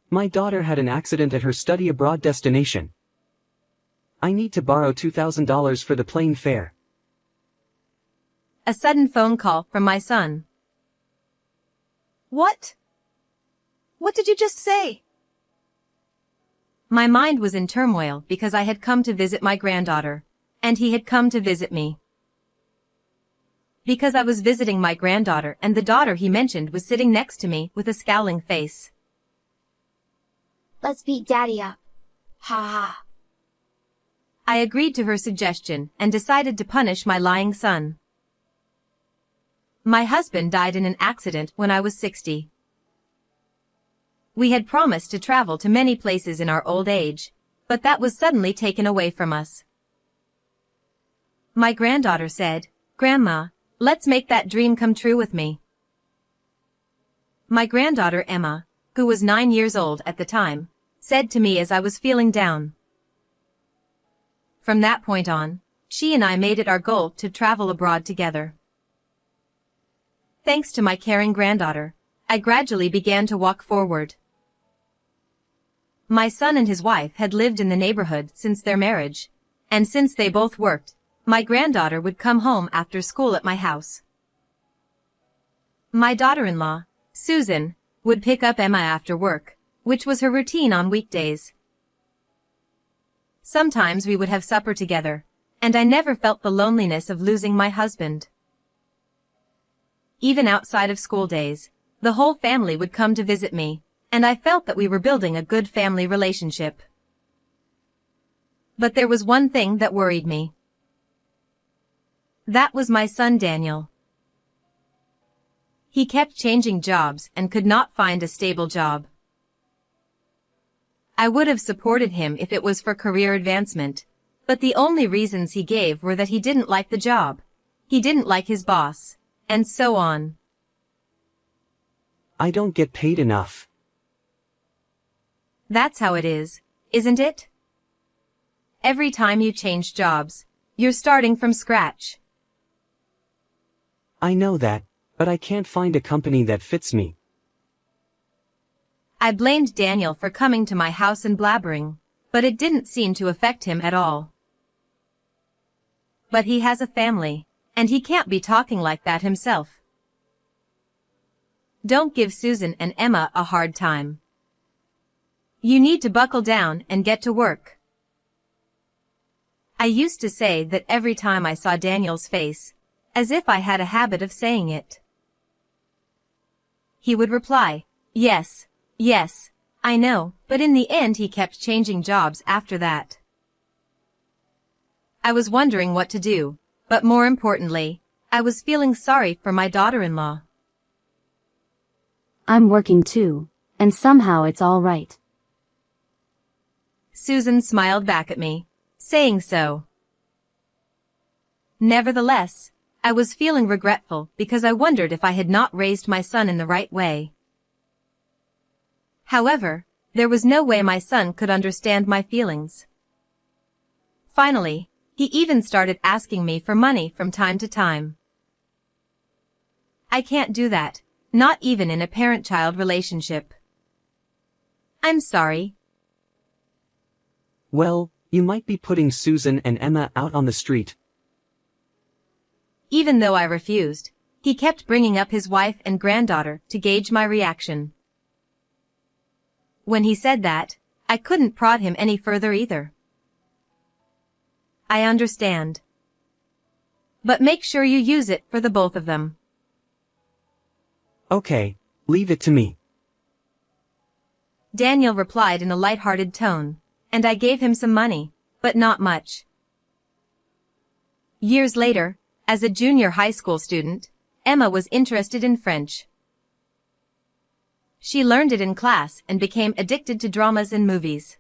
My daughter had an accident at her study abroad destination. I need to borrow $2,000 for the plane fare. A sudden phone call from my son. What? What did you just say? My mind was in turmoil because I had come to visit my granddaughter, and he had come to visit me. Because I was visiting my granddaughter and the daughter he mentioned was sitting next to me with a scowling face. Let's beat Daddy up. Ha ha. I agreed to her suggestion and decided to punish my lying son. My husband died in an accident when I was 60. We had promised to travel to many places in our old age, but that was suddenly taken away from us. My granddaughter said, "Grandma, let's make that dream come true with me." My granddaughter Emma, who was 9 years old at the time, said to me as I was feeling down. From that point on, she and I made it our goal to travel abroad together. Thanks to my caring granddaughter, I gradually began to walk forward. My son and his wife had lived in the neighborhood since their marriage, and since they both worked, my granddaughter would come home after school at my house. My daughter-in-law, Susan, would pick up Emma after work, which was her routine on weekdays. Sometimes we would have supper together, and I never felt the loneliness of losing my husband. Even outside of school days, the whole family would come to visit me, and I felt that we were building a good family relationship. But there was one thing that worried me. That was my son Daniel. He kept changing jobs and could not find a stable job. I would have supported him if it was for career advancement, but the only reasons he gave were that he didn't like the job, he didn't like his boss, and so on. I don't get paid enough. That's how it is, isn't it? Every time you change jobs, you're starting from scratch. I know that, but I can't find a company that fits me. I blamed Daniel for coming to my house and blabbering, but it didn't seem to affect him at all. But he has a family, and he can't be talking like that himself. Don't give Susan and Emma a hard time. You need to buckle down and get to work. I used to say that every time I saw Daniel's face, as if I had a habit of saying it. He would reply, "Yes, yes, I know," but in the end he kept changing jobs after that. I was wondering what to do, but more importantly, I was feeling sorry for my daughter-in-law. I'm working too, and somehow it's all right. Susan smiled back at me, saying so. Nevertheless, I was feeling regretful because I wondered if I had not raised my son in the right way. However, there was no way my son could understand my feelings. Finally, he even started asking me for money from time to time. I can't do that, not even in a parent-child relationship. I'm sorry. Well, you might be putting Susan and Emma out on the street. Even though I refused, he kept bringing up his wife and granddaughter to gauge my reaction. When he said that, I couldn't prod him any further either. I understand. But make sure you use it for the both of them. Okay, leave it to me. Daniel replied in a light-hearted tone, and I gave him some money, but not much. Years later, as a junior high school student, Emma was interested in French. She learned it in class and became addicted to dramas and movies.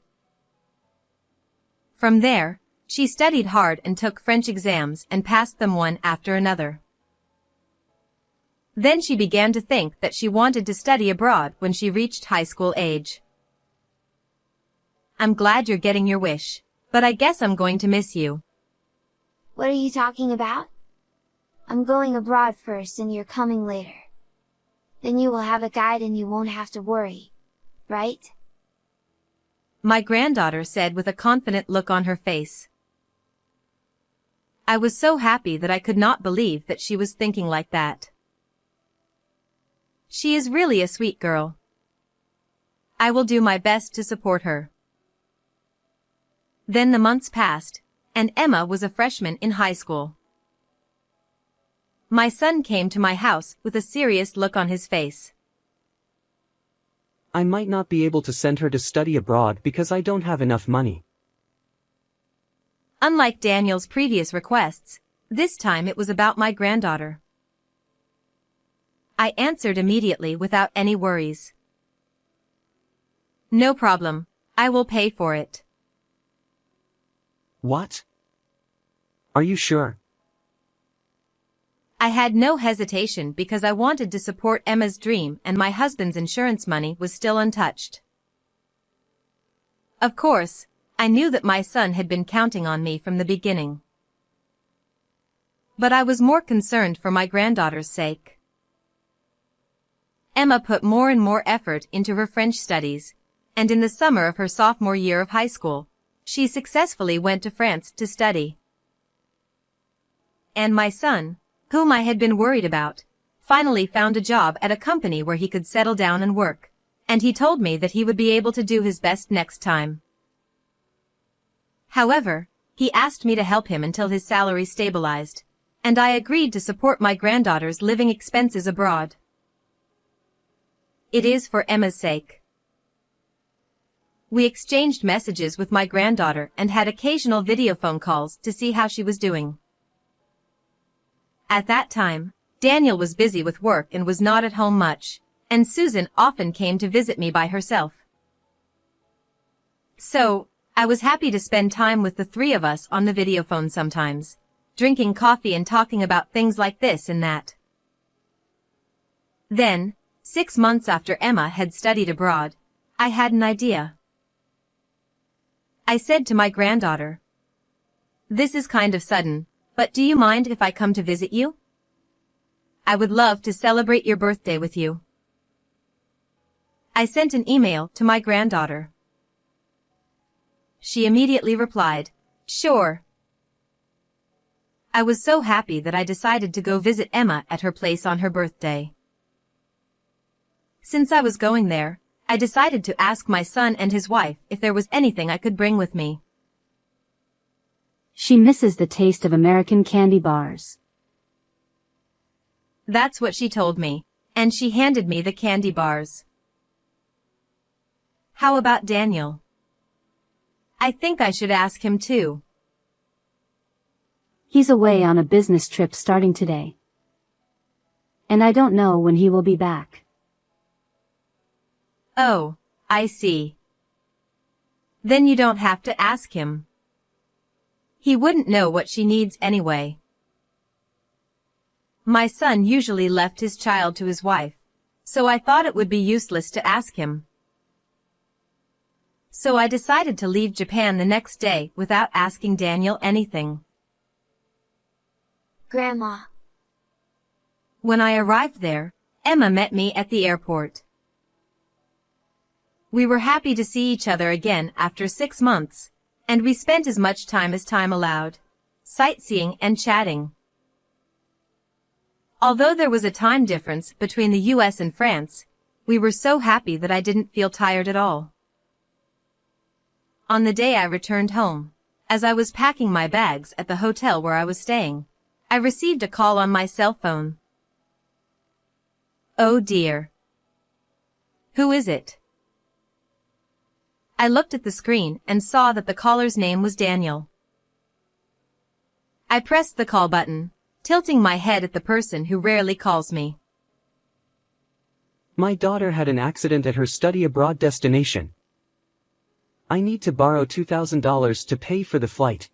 From there, she studied hard and took French exams and passed them one after another. Then she began to think that she wanted to study abroad when she reached high school age. I'm glad you're getting your wish, but I guess I'm going to miss you. What are you talking about? I'm going abroad first and you're coming later. Then you will have a guide and you won't have to worry, right? my granddaughter said with a confident look on her face. I was so happy that I could not believe that she was thinking like that. She is really a sweet girl. I will do my best to support her. Then the months passed, and Emma was a freshman in high school. My son came to my house with a serious look on his face. I might not be able to send her to study abroad because I don't have enough money. Unlike Daniel's previous requests, this time it was about my granddaughter. I answered immediately without any worries. No problem, I will pay for it. What? Are you sure? I had no hesitation because I wanted to support Emma's dream and my husband's insurance money was still untouched. Of course, I knew that my son had been counting on me from the beginning. But I was more concerned for my granddaughter's sake. Emma put more and more effort into her French studies, and in the summer of her sophomore year of high school, she successfully went to France to study. And my son, whom I had been worried about, finally found a job at a company where he could settle down and work, and he told me that he would be able to do his best next time. However, he asked me to help him until his salary stabilized, and I agreed to support my granddaughter's living expenses abroad. It is for Emma's sake. We exchanged messages with my granddaughter and had occasional video phone calls to see how she was doing. At that time, Daniel was busy with work and was not at home much, and Susan often came to visit me by herself. So, I was happy to spend time with the three of us on the video phone sometimes, drinking coffee and talking about things like this and that. Then, 6 months after Emma had studied abroad, I had an idea. I said to my granddaughter, "This is kind of sudden, but do you mind if I come to visit you? I would love to celebrate your birthday with you." I sent an email to my granddaughter. She immediately replied, "Sure." I was so happy that I decided to go visit Emma at her place on her birthday. Since I was going there, I decided to ask my son and his wife if there was anything I could bring with me. She misses the taste of American candy bars. That's what she told me, and she handed me the candy bars. How about Daniel? I think I should ask him too. He's away on a business trip starting today. And I don't know when he will be back. Oh, I see. Then you don't have to ask him. He wouldn't know what she needs anyway. My son usually left his child to his wife, so I thought it would be useless to ask him. So I decided to leave Japan the next day without asking Daniel anything. Grandma. When I arrived there, Emma met me at the airport. We were happy to see each other again after 6 months, and we spent as much time as time allowed, sightseeing and chatting. Although there was a time difference between the US and France, we were so happy that I didn't feel tired at all. On the day I returned home, as I was packing my bags at the hotel where I was staying, I received a call on my cell phone. Oh dear. Who is it? I looked at the screen and saw that the caller's name was Daniel. I pressed the call button, tilting my head at the person who rarely calls me. My daughter had an accident at her study abroad destination. I need to borrow $2,000 to pay for the flight.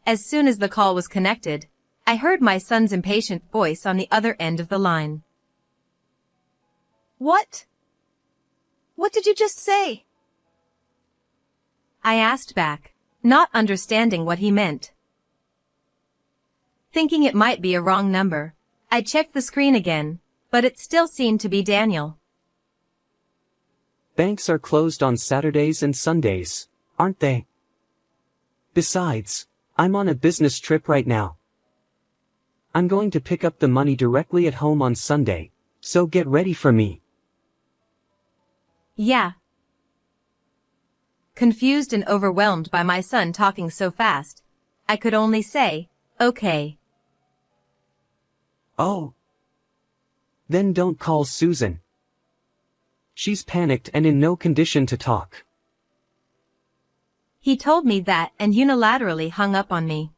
As soon as the call was connected, I heard my son's impatient voice on the other end of the line. What? What did you just say? I asked back, not understanding what he meant. Thinking it might be a wrong number, I checked the screen again, but it still seemed to be Daniel. Banks are closed on Saturdays and Sundays, aren't they? Besides, I'm on a business trip right now. I'm going to pick up the money directly at home on Sunday, so get ready for me. Yeah. Confused and overwhelmed by my son talking so fast, I could only say, okay. Oh. Then don't call Susan. She's panicked and in no condition to talk. He told me that and unilaterally hung up on me.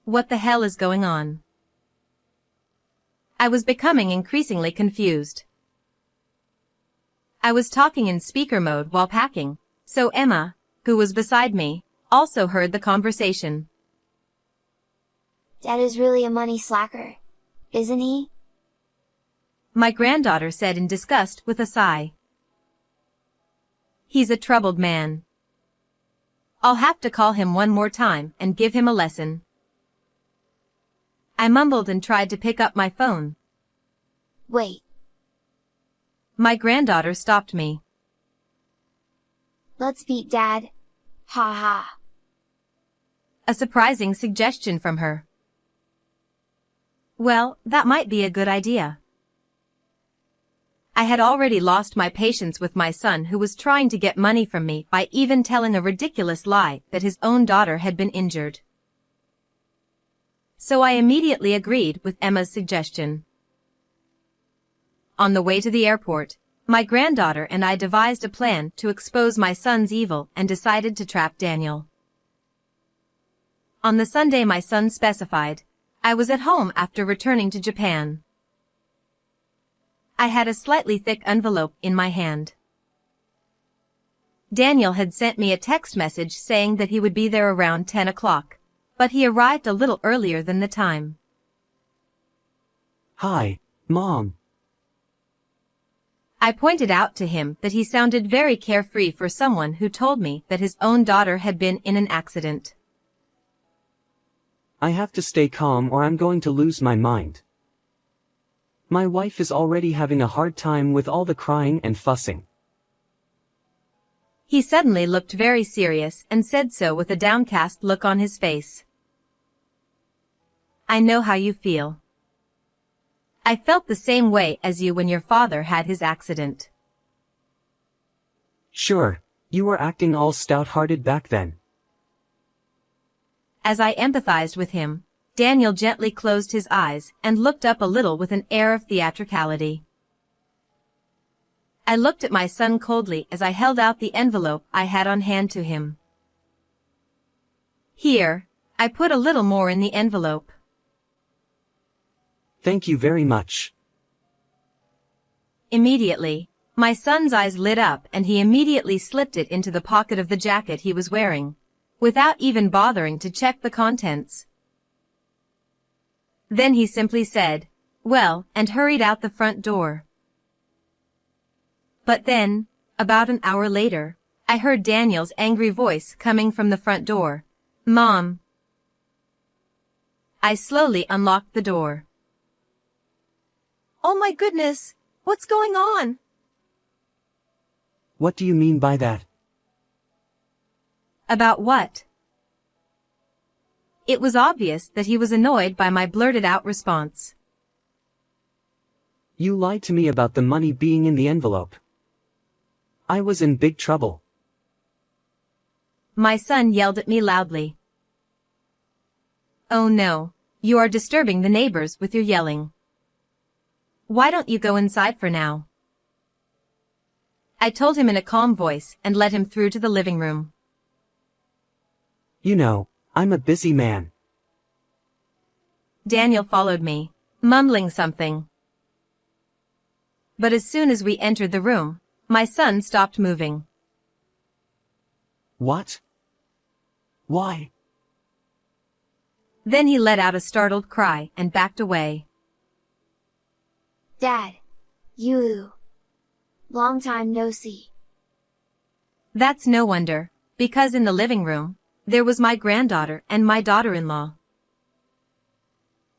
What the hell is going on? I was becoming increasingly confused. I was talking in speaker mode while packing, so Emma, who was beside me, also heard the conversation. Dad is really a money slacker, isn't he? My granddaughter said in disgust with a sigh. He's a troubled man. I'll have to call him one more time and give him a lesson. I mumbled and tried to pick up my phone. Wait, My granddaughter stopped me. let's beat Dad. Ha ha. A surprising suggestion from her. Well, that might be a good idea. I had already lost my patience with my son who was trying to get money from me by even telling a ridiculous lie that his own daughter had been injured. So I immediately agreed with Emma's suggestion. On the way to the airport, my granddaughter and I devised a plan to expose my son's evil and decided to trap Daniel. On the Sunday my son specified, I was at home after returning to Japan. I had a slightly thick envelope in my hand. Daniel had sent me a text message saying that he would be there around 10 o'clock, but he arrived a little earlier than the time. Hi, Mom. I pointed out to him that he sounded very carefree for someone who told me that his own daughter had been in an accident. I have to stay calm or I'm going to lose my mind. My wife is already having a hard time with all the crying and fussing. He suddenly looked very serious and said so with a downcast look on his face. I know how you feel. I felt the same way as you when your father had his accident. Sure, you were acting all stout-hearted back then. As I empathized with him, Daniel gently closed his eyes and looked up a little with an air of theatricality. I looked at my son coldly as I held out the envelope I had on hand to him. Here, I put a little more in the envelope. Thank you very much. Immediately, my son's eyes lit up and he immediately slipped it into the pocket of the jacket he was wearing, without even bothering to check the contents. Then he simply said, "Well," and hurried out the front door. But then, about an hour later, I heard Daniel's angry voice coming from the front door. "Mom." I slowly unlocked the door. Oh my goodness, what's going on? What do you mean by that? About what? It was obvious that he was annoyed by my blurted-out response. You lied to me about the money being in the envelope. I was in big trouble. My son yelled at me loudly. "Oh no, you are disturbing the neighbors with your yelling. Why don't you go inside for now?" I told him in a calm voice and led him through to the living room. You know, I'm a busy man. Daniel followed me, mumbling something. But as soon as we entered the room, my son stopped moving. What? Why? Then he let out a startled cry and backed away. Dad. You. Long time no see. That's no wonder, because in the living room, there was my granddaughter and my daughter-in-law.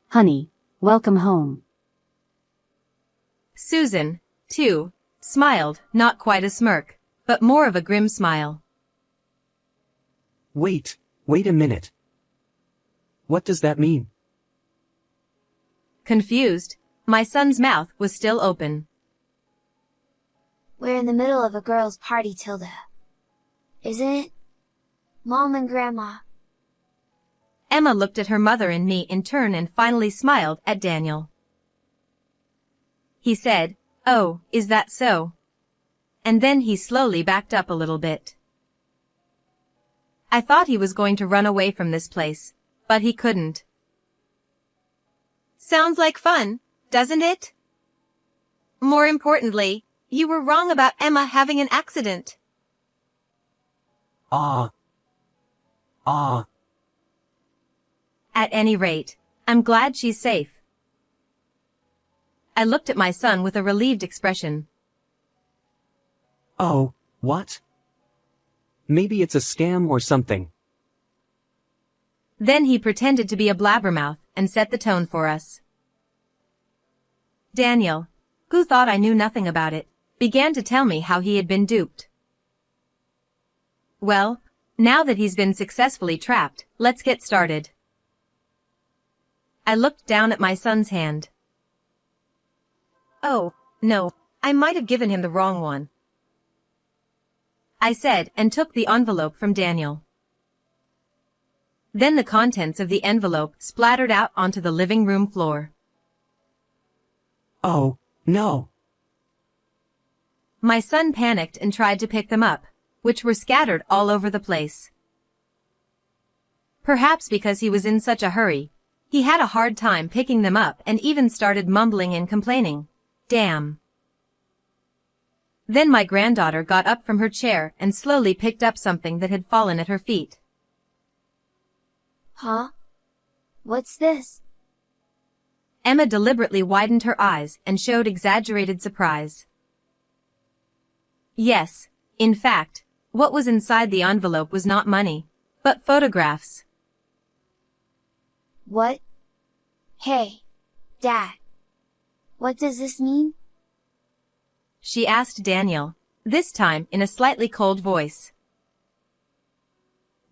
Honey, welcome home. Susan, too, smiled, not quite a smirk, but more of a grim smile. Wait a minute. What does that mean? Confused, my son's mouth was still open. We're in the middle of a girls' party, Tilda. Isn't it? Mom and Grandma. Emma looked at her mother and me in turn and finally smiled at Daniel. He said, "Oh, is that so?" And then he slowly backed up a little bit. I thought he was going to run away from this place, but he couldn't. Sounds like fun, doesn't it? More importantly, you were wrong about Emma having an accident. Ah. At any rate, I'm glad she's safe. I looked at my son with a relieved expression. Oh, what? Maybe it's a scam or something. Then he pretended to be a blabbermouth and set the tone for us. Daniel, who thought I knew nothing about it, began to tell me how he had been duped. Well, now that he's been successfully trapped, let's get started. I looked down at my son's hand. Oh, no, I might have given him the wrong one, I said and took the envelope from Daniel. Then the contents of the envelope splattered out onto the living room floor. Oh, no. My son panicked and tried to pick them up, which were scattered all over the place. Perhaps because he was in such a hurry, he had a hard time picking them up and even started mumbling and complaining. Damn. Then my granddaughter got up from her chair and slowly picked up something that had fallen at her feet. Huh? What's this? Emma deliberately widened her eyes and showed exaggerated surprise. Yes, in fact, what was inside the envelope was not money, but photographs. What? Hey, Dad. What does this mean? She asked Daniel, this time in a slightly cold voice.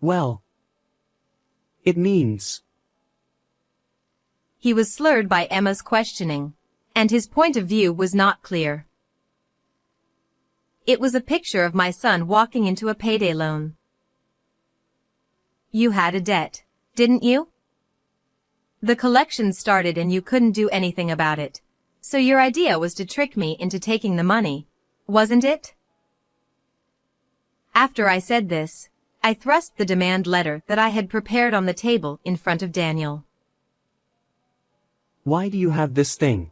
Well, it means. He was slurred by Emma's questioning, and his point of view was not clear. It was a picture of my son walking into a payday loan. You had a debt, didn't you? The collection started and you couldn't do anything about it. So your idea was to trick me into taking the money, wasn't it? After I said this, I thrust the demand letter that I had prepared on the table in front of Daniel. Why do you have this thing?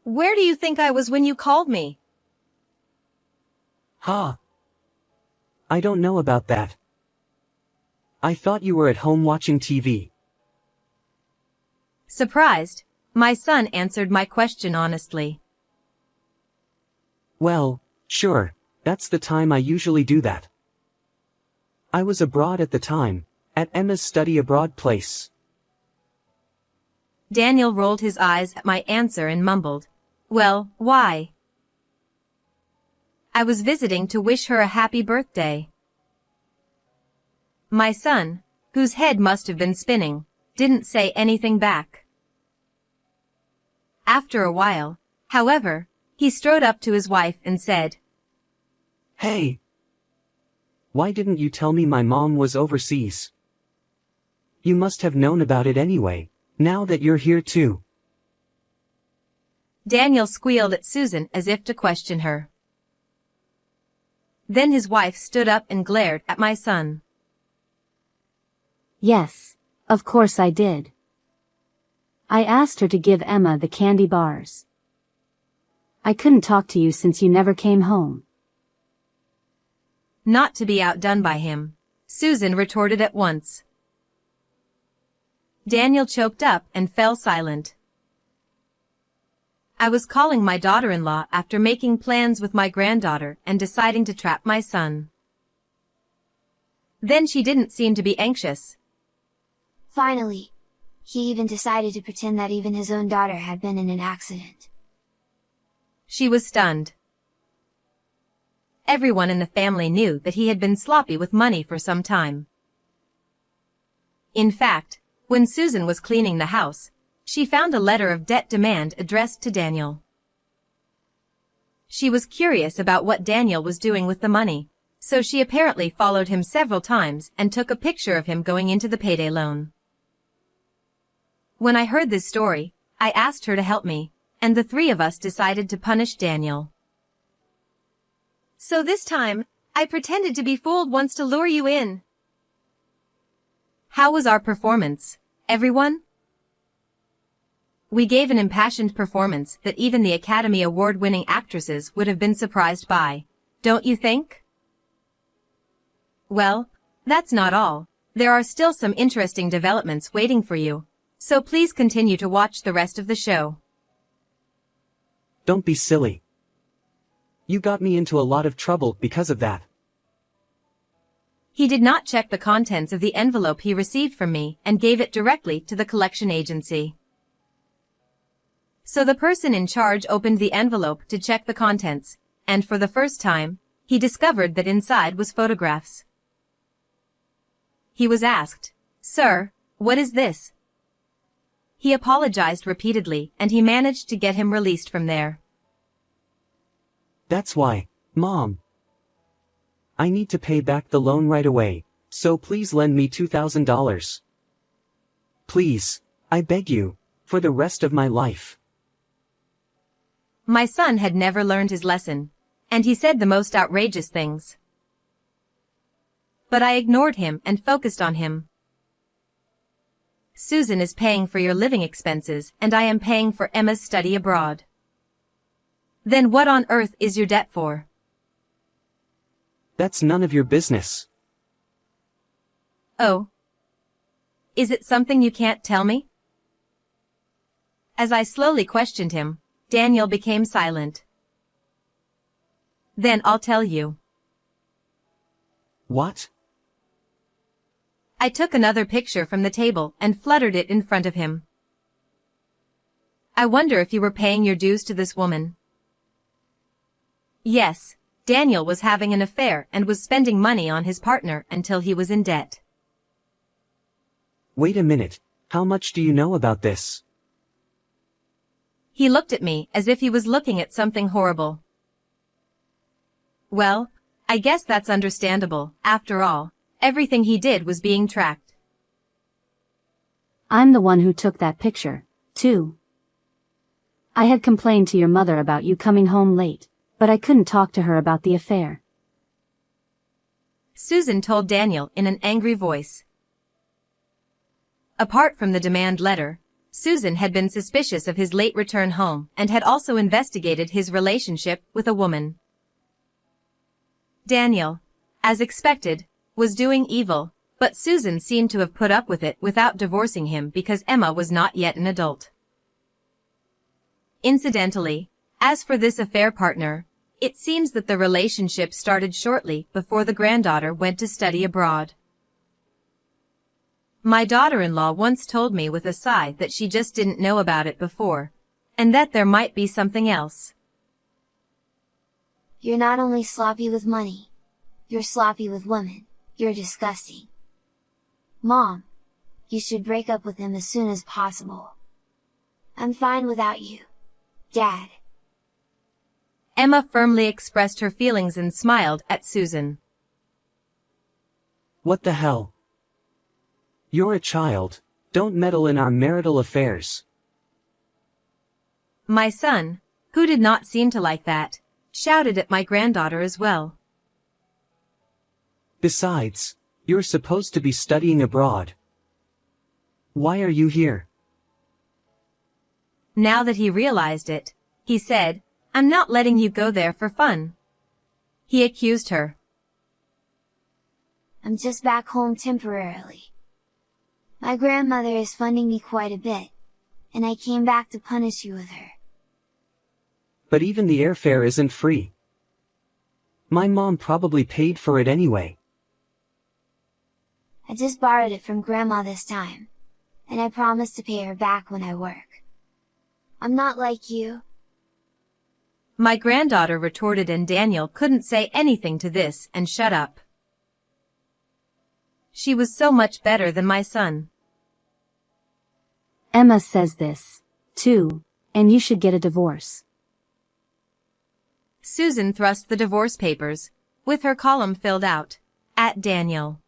Where do you think I was when you called me? Huh? I don't know about that. I thought you were at home watching TV. Surprised, my son answered my question honestly. Well, sure, that's the time I usually do that. I was abroad at the time, at Emma's study abroad place. Daniel rolled his eyes at my answer and mumbled, "Well, why?" I was visiting to wish her a happy birthday. My son, whose head must have been spinning, didn't say anything back. After a while, however, he strode up to his wife and said, Hey! Why didn't you tell me my mom was overseas? You must have known about it anyway, now that you're here too. Daniel squealed at Susan as if to question her. Then his wife stood up and glared at my son. Yes, of course I did. I asked her to give Emma the candy bars. I couldn't talk to you since you never came home. Not to be outdone by him, Susan retorted at once. Daniel choked up and fell silent. I was calling my daughter-in-law after making plans with my granddaughter and deciding to trap my son. Then she didn't seem to be anxious. Finally, he even decided to pretend that even his own daughter had been in an accident. She was stunned. Everyone in the family knew that he had been sloppy with money for some time. In fact, when Susan was cleaning the house, she found a letter of debt demand addressed to Daniel. She was curious about what Daniel was doing with the money, so she apparently followed him several times and took a picture of him going into the payday loan. When I heard this story, I asked her to help me, and the three of us decided to punish Daniel. So this time, I pretended to be fooled once to lure you in. How was our performance, everyone? We gave an impassioned performance that even the Academy Award-winning actresses would have been surprised by, don't you think? Well, that's not all. There are still some interesting developments waiting for you, so please continue to watch the rest of the show. Don't be silly. You got me into a lot of trouble because of that. He did not check the contents of the envelope he received from me and gave it directly to the collection agency. So the person in charge opened the envelope to check the contents, and for the first time, he discovered that inside was photographs. He was asked, "Sir, what is this?" He apologized repeatedly, and he managed to get him released from there. That's why, Mom. I need to pay back the loan right away, so please lend me $2,000. Please, I beg you, for the rest of my life. My son had never learned his lesson, and he said the most outrageous things. But I ignored him and focused on him. Susan is paying for your living expenses, and I am paying for Emma's study abroad. Then what on earth is your debt for? That's none of your business. Oh. Is it something you can't tell me? As I slowly questioned him, Daniel became silent. Then I'll tell you. What? I took another picture from the table and fluttered it in front of him. I wonder if you were paying your dues to this woman. Yes, Daniel was having an affair and was spending money on his partner until he was in debt. Wait a minute, how much do you know about this? He looked at me as if he was looking at something horrible. Well, I guess that's understandable. After all, everything he did was being tracked. I'm the one who took that picture, too. I had complained to your mother about you coming home late, but I couldn't talk to her about the affair. Susan told Daniel in an angry voice. Apart from the demand letter, Susan had been suspicious of his late return home and had also investigated his relationship with a woman. Daniel, as expected, was doing evil, but Susan seemed to have put up with it without divorcing him because Emma was not yet an adult. Incidentally, as for this affair partner, it seems that the relationship started shortly before the granddaughter went to study abroad. My daughter-in-law once told me with a sigh that she just didn't know about it before, and that there might be something else. You're not only sloppy with money. You're sloppy with women. You're disgusting. Mom, you should break up with him as soon as possible. I'm fine without you, Dad. Emma firmly expressed her feelings and smiled at Susan. What the hell? You're a child, don't meddle in our marital affairs. My son, who did not seem to like that, shouted at my granddaughter as well. Besides, you're supposed to be studying abroad. Why are you here? Now that he realized it, he said, "I'm not letting you go there for fun." He accused her. I'm just back home temporarily. My grandmother is funding me quite a bit, and I came back to punish you with her. But even the airfare isn't free. My mom probably paid for it anyway. I just borrowed it from Grandma this time, and I promise to pay her back when I work. I'm not like you. My granddaughter retorted, and Daniel couldn't say anything to this and shut up. She was so much better than my son. Emma says this, too, and you should get a divorce. Susan thrust the divorce papers, with her column filled out, at Daniel.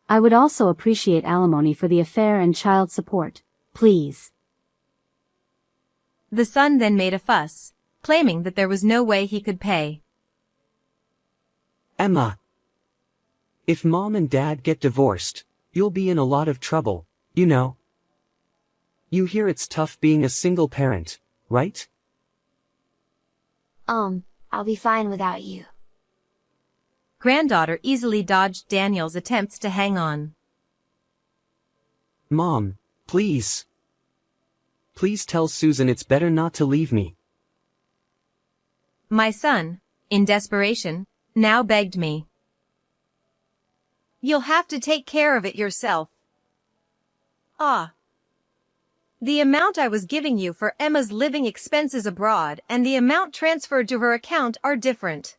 I would also appreciate alimony for the affair and child support, please. The son then made a fuss, claiming that there was no way he could pay. Emma. If Mom and Dad get divorced, you'll be in a lot of trouble, you know. You hear it's tough being a single parent, right? I'll be fine without you. Granddaughter easily dodged Daniel's attempts to hang on. Mom, please. Please tell Susan it's better not to leave me. My son, in desperation, now begged me. You'll have to take care of it yourself. The amount I was giving you for Emma's living expenses abroad and the amount transferred to her account are different.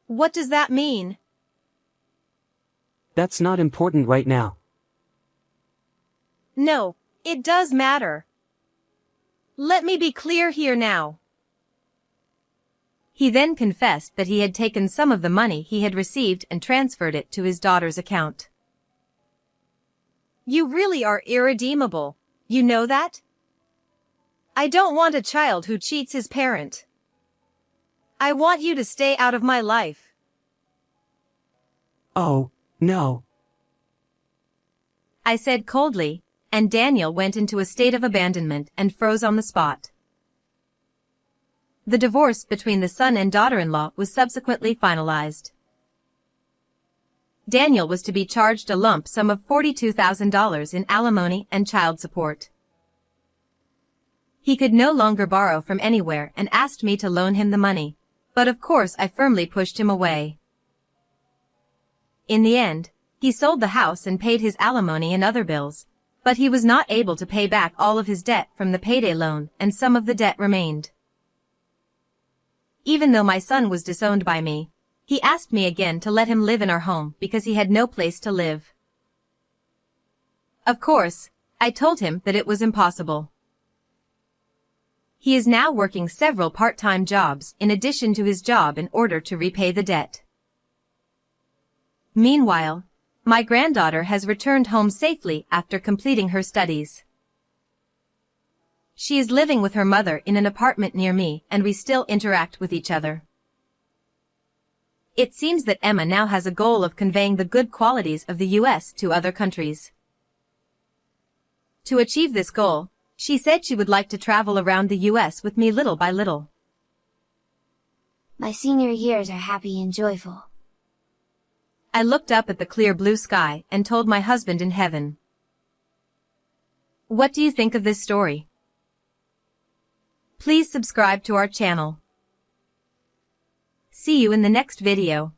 What does that mean? That's not important right now. No, it does matter. Let me be clear here now. He then confessed that he had taken some of the money he had received and transferred it to his daughter's account. You really are irredeemable, you know that? I don't want a child who cheats his parent. I want you to stay out of my life. Oh, no. I said coldly, and Daniel went into a state of abandonment and froze on the spot. The divorce between the son and daughter-in-law was subsequently finalized. Daniel was to be charged a lump sum of $42,000 in alimony and child support. He could no longer borrow from anywhere and asked me to loan him the money, but of course I firmly pushed him away. In the end, he sold the house and paid his alimony and other bills, but he was not able to pay back all of his debt from the payday loan, and some of the debt remained. Even though my son was disowned by me, he asked me again to let him live in our home because he had no place to live. Of course, I told him that it was impossible. He is now working several part-time jobs in addition to his job in order to repay the debt. Meanwhile, my granddaughter has returned home safely after completing her studies. She is living with her mother in an apartment near me, and we still interact with each other. It seems that Emma now has a goal of conveying the good qualities of the U.S. to other countries. To achieve this goal, she said she would like to travel around the U.S. with me little by little. My senior years are happy and joyful. I looked up at the clear blue sky and told my husband in heaven. What do you think of this story? Please subscribe to our channel. See you in the next video.